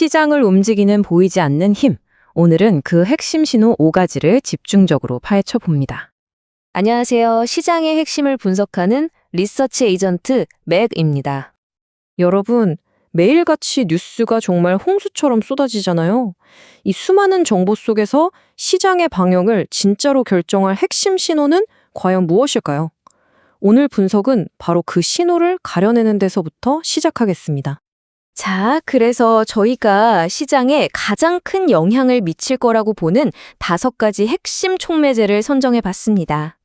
시장을 움직이는 보이지 않는 힘. 오늘은 그 핵심 신호 5가지를 집중적으로 파헤쳐 봅니다. 안녕하세요. 시장의 핵심을 분석하는 리서치 에이전트 맥입니다. 여러분, 매일같이 뉴스가 정말 홍수처럼 쏟아지잖아요. 이 수많은 정보 속에서 시장의 방향을 진짜로 결정할 핵심 신호는 과연 무엇일까요? 오늘 분석은 바로 그 신호를 가려내는 데서부터 시작하겠습니다. 자, 그래서 저희가 시장에 가장 큰 영향을 미칠 거라고 보는 5가지 핵심 촉매제를 선정해 봤습니다.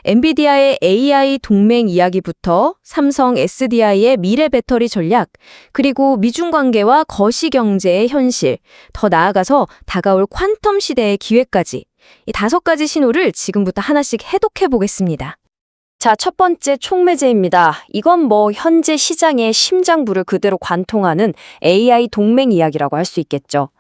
엔비디아의 AI 동맹 이야기부터 삼성 SDI의 미래 배터리 전략, 그리고 미중 관계와 거시 경제의 현실, 더 나아가서 다가올 퀀텀 시대의 기회까지 이 5가지 신호를 지금부터 하나씩 해독해 보겠습니다. 자, 첫 번째 촉매제입니다. 이건 현재 시장의 심장부를 그대로 관통하는 AI 동맹 이야기라고 할 수 있겠죠.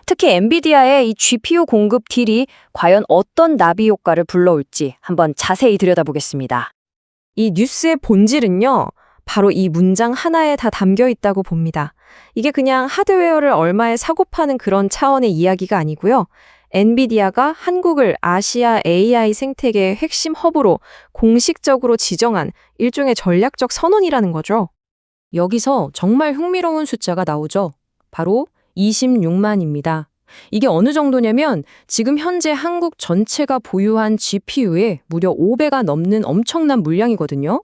특히 엔비디아의 이 GPU 공급 딜이 과연 어떤 나비 효과를 불러올지 한번 자세히 들여다보겠습니다. 이 뉴스의 본질은요, 바로 이 문장 하나에 다 담겨 있다고 봅니다. 이게 그냥 하드웨어를 얼마에 사고 파는 그런 차원의 이야기가 아니고요. 엔비디아가 한국을 아시아 AI 생태계의 핵심 허브로 공식적으로 지정한 일종의 전략적 선언이라는 거죠. 여기서 정말 흥미로운 숫자가 나오죠. 바로 26만입니다. 이게 어느 정도냐면 지금 현재 한국 전체가 보유한 GPU의 무려 5배가 넘는 엄청난 물량이거든요.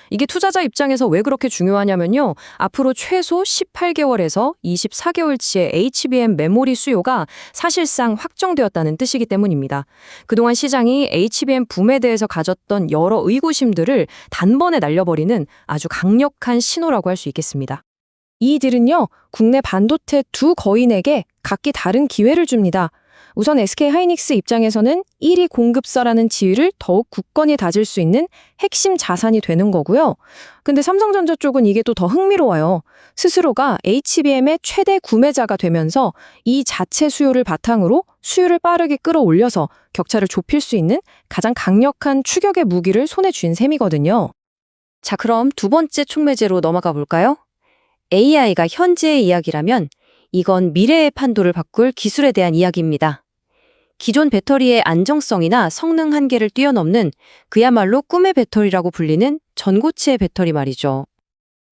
이게 투자자 입장에서 왜 그렇게 중요하냐면요. 앞으로 최소 18개월에서 24개월치의 HBM 메모리 수요가 사실상 확정되었다는 뜻이기 때문입니다. 그동안 시장이 HBM 붐에 대해서 가졌던 여러 의구심들을 단번에 날려버리는 아주 강력한 신호라고 할 수 있겠습니다. 이 딜은요, 국내 반도체 두 거인에게 각기 다른 기회를 줍니다. 우선 SK하이닉스 입장에서는 1위 공급사라는 지위를 더욱 굳건히 다질 수 있는 핵심 자산이 되는 거고요. 근데 삼성전자 쪽은 이게 또 더 흥미로워요. 스스로가 HBM의 최대 구매자가 되면서 이 자체 수요를 바탕으로 수요를 빠르게 끌어올려서 격차를 좁힐 수 있는 가장 강력한 추격의 무기를 손에 쥔 셈이거든요. 자, 그럼 두 번째 촉매제로 넘어가 볼까요? AI가 현재의 이야기라면 이건 미래의 판도를 바꿀 기술에 대한 이야기입니다. 기존 배터리의 안정성이나 성능 한계를 뛰어넘는 그야말로 꿈의 배터리라고 불리는 전고체의 배터리 말이죠.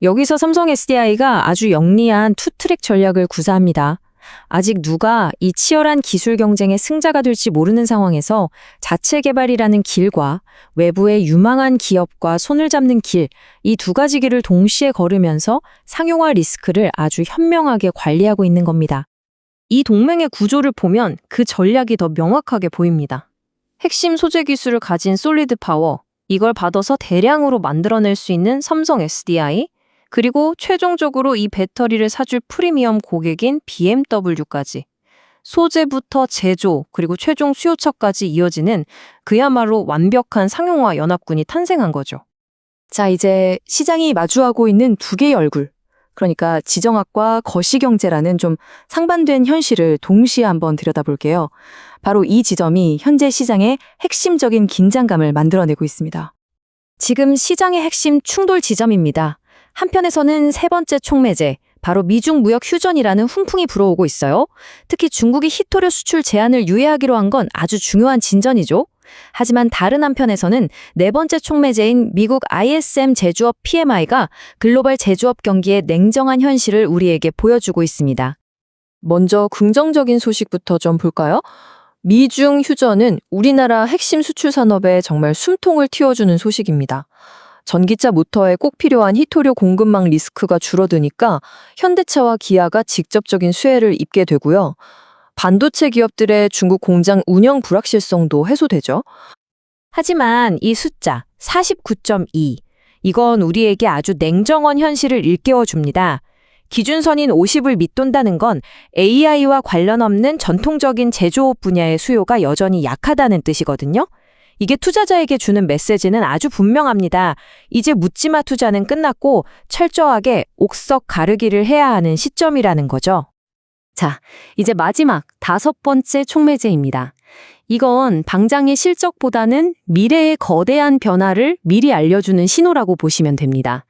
여기서 삼성 SDI가 아주 영리한 투트랙 전략을 구사합니다. 아직 누가 이 치열한 기술 경쟁의 승자가 될지 모르는 상황에서 자체 개발이라는 길과 외부의 유망한 기업과 손을 잡는 길, 이 2가지 길을 동시에 걸으면서 상용화 리스크를 아주 현명하게 관리하고 있는 겁니다. 이 동맹의 구조를 보면 그 전략이 더 명확하게 보입니다. 핵심 소재 기술을 가진 솔리드 파워, 이걸 받아서 대량으로 만들어낼 수 있는 삼성 SDI, 그리고 최종적으로 이 배터리를 사줄 프리미엄 고객인 BMW까지 소재부터 제조 그리고 최종 수요처까지 이어지는 그야말로 완벽한 상용화 연합군이 탄생한 거죠. 자, 이제 시장이 마주하고 있는 2개의 얼굴, 그러니까 지정학과 거시경제라는 좀 상반된 현실을 동시에 한번 들여다볼게요. 바로 이 지점이 현재 시장의 핵심적인 긴장감을 만들어내고 있습니다. 지금 시장의 핵심 충돌 지점입니다. 한편에서는 3번째 촉매제, 바로 미중 무역 휴전이라는 훈풍이 불어오고 있어요. 특히 중국이 히토류 수출 제한을 유예하기로 한 건 아주 중요한 진전이죠. 하지만 다른 한편에서는 4번째 촉매제인 미국 ISM 제조업 PMI가 글로벌 제조업 경기의 냉정한 현실을 우리에게 보여주고 있습니다. 먼저 긍정적인 소식부터 좀 볼까요? 미중 휴전은 우리나라 핵심 수출 산업에 정말 숨통을 틔워주는 소식입니다. 전기차 모터에 꼭 필요한 히토류 공급망 리스크가 줄어드니까 현대차와 기아가 직접적인 수혜를 입게 되고요. 반도체 기업들의 중국 공장 운영 불확실성도 해소되죠. 하지만 이 숫자 49.2, 이건 우리에게 아주 냉정한 현실을 일깨워줍니다. 기준선인 50을 밑돈다는 건 AI와 관련 없는 전통적인 제조업 분야의 수요가 여전히 약하다는 뜻이거든요. 이게 투자자에게 주는 메시지는 아주 분명합니다. 이제 묻지마 투자는 끝났고 철저하게 옥석 가르기를 해야 하는 시점이라는 거죠. 자, 이제 마지막 5번째 촉매제입니다. 이건 당장의 실적보다는 미래의 거대한 변화를 미리 알려주는 신호라고 보시면 됩니다.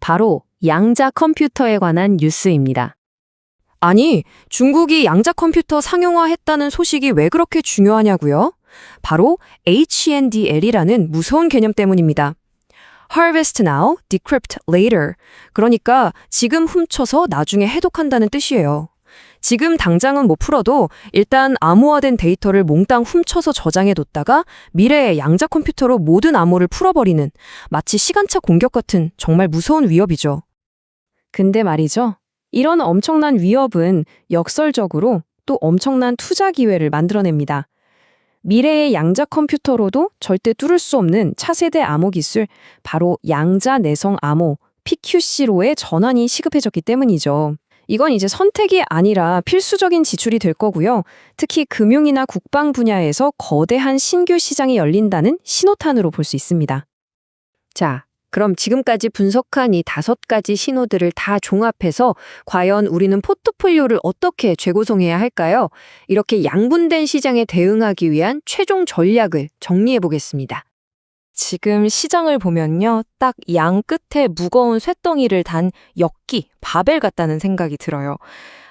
바로 양자 컴퓨터에 관한 뉴스입니다. 아니, 중국이 양자 컴퓨터 상용화했다는 소식이 왜 그렇게 중요하냐고요? 바로 HNDL이라는 무서운 개념 때문입니다. Harvest now, decrypt later. 그러니까 지금 훔쳐서 나중에 해독한다는 뜻이에요. 지금 당장은 못 풀어도 일단 암호화된 데이터를 몽땅 훔쳐서 저장해뒀다가 미래의 양자 컴퓨터로 모든 암호를 풀어버리는 마치 시간차 공격 같은 정말 무서운 위협이죠. 근데 말이죠. 이런 엄청난 위협은 역설적으로 또 엄청난 투자 기회를 만들어냅니다. 미래의 양자 컴퓨터로도 절대 뚫을 수 없는 차세대 암호 기술, 바로 양자 내성 암호, PQC로의 전환이 시급해졌기 때문이죠. 이건 이제 선택이 아니라 필수적인 지출이 될 거고요. 특히 금융이나 국방 분야에서 거대한 신규 시장이 열린다는 신호탄으로 볼 수 있습니다. 자, 그럼 지금까지 분석한 이 5가지 신호들을 다 종합해서 과연 우리는 포트폴리오를 어떻게 재구성해야 할까요? 이렇게 양분된 시장에 대응하기 위한 최종 전략을 정리해 보겠습니다. 지금 시장을 보면요. 딱 양 끝에 무거운 쇳덩이를 단 엮기, 바벨 같다는 생각이 들어요.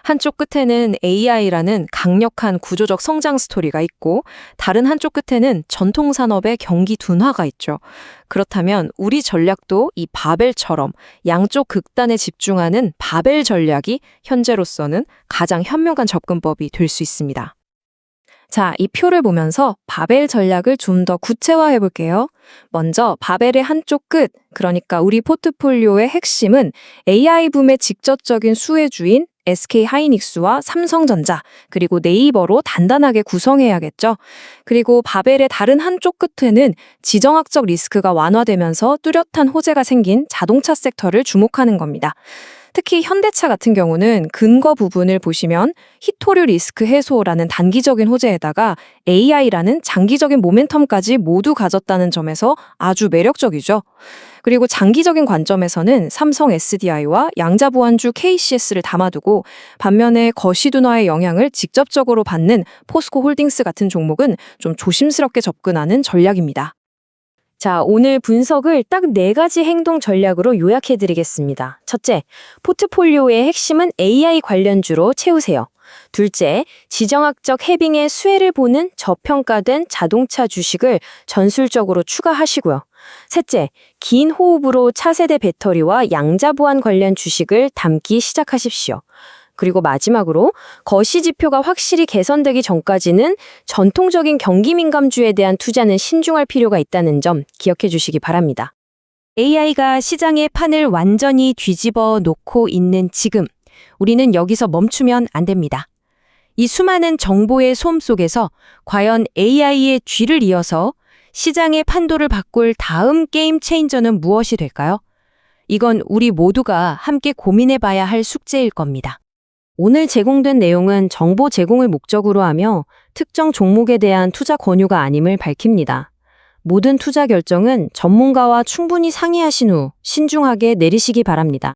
한쪽 끝에는 AI라는 강력한 구조적 성장 스토리가 있고 다른 한쪽 끝에는 전통 산업의 경기 둔화가 있죠. 그렇다면 우리 전략도 이 바벨처럼 양쪽 극단에 집중하는 바벨 전략이 현재로서는 가장 현명한 접근법이 될 수 있습니다. 자, 이 표를 보면서 바벨 전략을 좀 더 구체화해 볼게요. 먼저 바벨의 한쪽 끝, 그러니까 우리 포트폴리오의 핵심은 AI 붐의 직접적인 수혜주인 SK하이닉스와 삼성전자, 그리고 네이버로 단단하게 구성해야겠죠. 그리고 바벨의 다른 한쪽 끝에는 지정학적 리스크가 완화되면서 뚜렷한 호재가 생긴 자동차 섹터를 주목하는 겁니다. 특히 현대차 같은 경우는 근거 부분을 보시면 히토류 리스크 해소라는 단기적인 호재에다가 AI라는 장기적인 모멘텀까지 모두 가졌다는 점에서 아주 매력적이죠. 그리고 장기적인 관점에서는 삼성 SDI와 양자보안주 KCS를 담아두고 반면에 거시둔화의 영향을 직접적으로 받는 포스코 홀딩스 같은 종목은 좀 조심스럽게 접근하는 전략입니다. 자, 오늘 분석을 딱 4가지 행동 전략으로 요약해드리겠습니다. 첫째, 포트폴리오의 핵심은 AI 관련주로 채우세요. 둘째, 지정학적 해빙의 수혜를 보는 저평가된 자동차 주식을 전술적으로 추가하시고요. 셋째, 긴 호흡으로 차세대 배터리와 양자보안 관련 주식을 담기 시작하십시오. 그리고 마지막으로 거시 지표가 확실히 개선되기 전까지는 전통적인 경기 민감주에 대한 투자는 신중할 필요가 있다는 점 기억해 주시기 바랍니다. AI가 시장의 판을 완전히 뒤집어 놓고 있는 지금, 우리는 여기서 멈추면 안 됩니다. 이 수많은 정보의 소음 속에서 과연 AI의 뒤를 이어서 시장의 판도를 바꿀 다음 게임 체인저는 무엇이 될까요? 이건 우리 모두가 함께 고민해 봐야 할 숙제일 겁니다. 오늘 제공된 내용은 정보 제공을 목적으로 하며 특정 종목에 대한 투자 권유가 아님을 밝힙니다. 모든 투자 결정은 전문가와 충분히 상의하신 후 신중하게 내리시기 바랍니다.